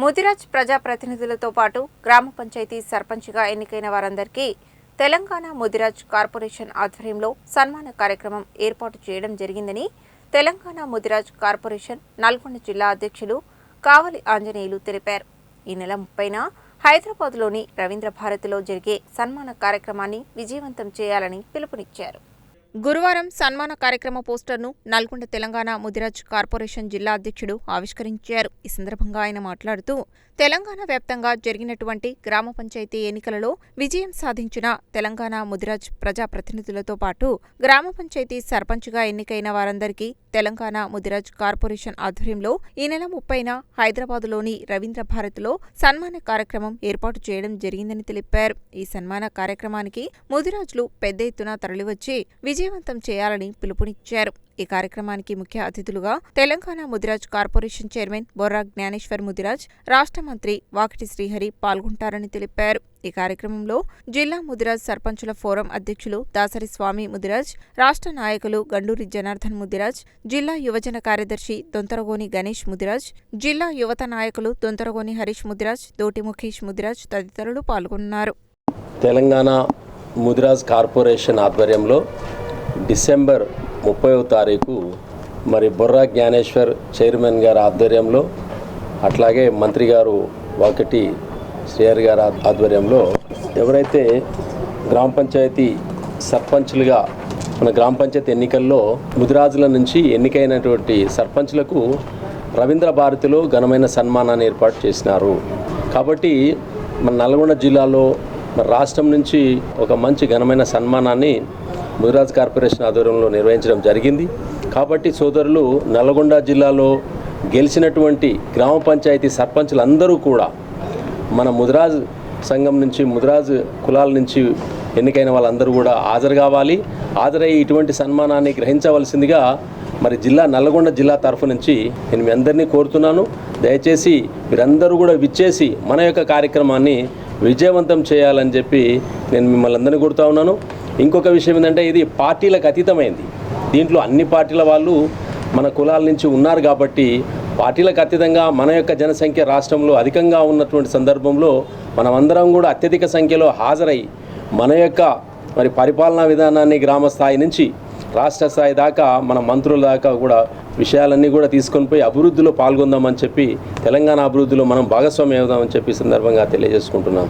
ముదిరాజ్ ప్రజాప్రతినిధులతో పాటు గ్రామ పంచాయతీ సర్పంచ్గా ఎన్నికైన వారందరికీ తెలంగాణ ముదిరాజ్ కార్పొరేషన్ ఆధ్వర్యంలో సన్మాన కార్యక్రమం ఏర్పాటు చేయడం జరిగిందని తెలంగాణ ముదిరాజ్ కార్పొరేషన్ నల్గొండ జిల్లా అధ్యక్షులు కావలి ఆంజనేయులు తెలిపారు. ఈ నెల 30న హైదరాబాద్లోని రవీంద్ర భారతిలో జరిగే సన్మాన కార్యక్రమాన్ని విజయవంతం చేయాలని పిలుపునిచ్చారు. గురువారం సన్మాన కార్యక్రమ పోస్టర్ను నల్గొండ తెలంగాణ ముదిరాజ్ కార్పొరేషన్ జిల్లా అధ్యక్షుడు ఆవిష్కరించారు. ఈ సందర్భంగా ఆయన మాట్లాడుతూ తెలంగాణ వ్యాప్తంగా జరిగినటువంటి గ్రామ పంచాయతీ ఎన్నికలలో విజయం సాధించిన తెలంగాణ ముదిరాజ్ ప్రజాప్రతినిధులతో పాటు గ్రామ పంచాయతీ సర్పంచ్గా ఎన్నికైన వారందరికీ తెలంగాణ ముదిరాజ్ కార్పొరేషన్ ఆధ్వర్యంలో ఈ నెల 30న హైదరాబాదులోని రవీంద్ర భారతిలో సన్మాన కార్యక్రమం ఏర్పాటు చేయడం జరిగిందని తెలిపారు. ఈ సన్మాన కార్యక్రమానికి ముదిరాజులు పెద్ద ఎత్తున తరలివచ్చి విజయవంతం చేయాలని పిలుపునిచ్చారు. ఈ కార్యక్రమానికి ముఖ్య అతిథులుగా తెలంగాణ ముదిరాజ్ కార్పొరేషన్ చైర్మన్ బొర్రా జ్ఞానేశ్వర్ ముదిరాజ్, రాష్ట్ర మంత్రి వాకిటి శ్రీహరి పాల్గొంటారని తెలిపారు. ఈ కార్యక్రమంలో జిల్లా ముదిరాజ్ సర్పంచుల ఫోరం అధ్యక్షులు దాసరి స్వామి ముదిరాజ్, రాష్ట్ర నాయకులు గండూరి జనార్దన్ ముదిరాజ్, జిల్లా యువజన కార్యదర్శి దొంతరగోని గణేష్ ముదిరాజ్, జిల్లా యువత నాయకులు దొంతరగోని హరీష్ ముదిరాజ్, దోటి ముఖేష్ ముదిరాజ్ తదితరులు పాల్గొన్నారు. తెలంగాణ ముదిరాజ్ కార్పొరేషన్ ఆధ్వర్యంలో డిసెంబర్ 30వ తారీఖు బొర్రా జ్ఞానేశ్వర్ చైర్మన్ గారి ఆధ్వర్యంలో, అట్లాగే మంత్రి గారు వాకిటి శ్రీహరి గారి ఆధ్వర్యంలో ఎవరైతే గ్రామ పంచాయతీ సర్పంచ్లుగా మన గ్రామ పంచాయతీ ఎన్నికల్లో ముదిరాజుల నుంచి ఎన్నికైనటువంటి సర్పంచ్లకు రవీంద్ర భారతిలో ఘనమైన సన్మానాన్ని ఏర్పాటు చేసినారు. కాబట్టి మన నల్గొండ జిల్లాలో రాష్ట్రం నుంచి ఒక మంచి ఘనమైన సన్మానాన్ని ముదిరాజ్ కార్పొరేషన్ ఆధ్వర్యంలో నిర్వహించడం జరిగింది. కాబట్టి సోదరులు, నల్గొండ జిల్లాలో గెలిచినటువంటి గ్రామ పంచాయతీ సర్పంచులందరూ కూడా మన ముదిరాజ్ సంఘం నుంచి, ముదిరాజ్ కులాల నుంచి ఎన్నికైన వాళ్ళందరూ కూడా హాజరు కావాలి. హాజరయ్యి ఇటువంటి సన్మానాన్ని గ్రహించవలసిందిగా నల్గొండ జిల్లా తరఫు నుంచి నేను మీ అందరినీ కోరుతున్నాను. దయచేసి మీరందరూ కూడా విచ్చేసి మన యొక్క కార్యక్రమాన్ని విజయవంతం చేయాలని చెప్పి నేను మిమ్మల్ని అందరినీ కోరుతా ఉన్నాను. ఇంకొక విషయం ఏంటంటే, ఇది పార్టీలకు అతీతమైంది. దీంట్లో అన్ని పార్టీల వాళ్ళు మన కులాల నుంచి ఉన్నారు. కాబట్టి పార్టీలకు అతీతంగా మన యొక్క జనసంఖ్య రాష్ట్రంలో అధికంగా ఉన్నటువంటి సందర్భంలో మనమందరం కూడా అత్యధిక సంఖ్యలో హాజరై మన యొక్క పరిపాలనా విధానాన్ని గ్రామ స్థాయి నుంచి రాష్ట్ర స్థాయి దాకా మన మంత్రుల దాకా కూడా విషయాలన్నీ కూడా తీసుకొని పోయి అభివృద్ధిలో పాల్గొందామని చెప్పి, తెలంగాణ అభివృద్ధిలో మనం భాగస్వామ్యం అవుదామని చెప్పి సందర్భంగా తెలియజేసుకుంటున్నాం.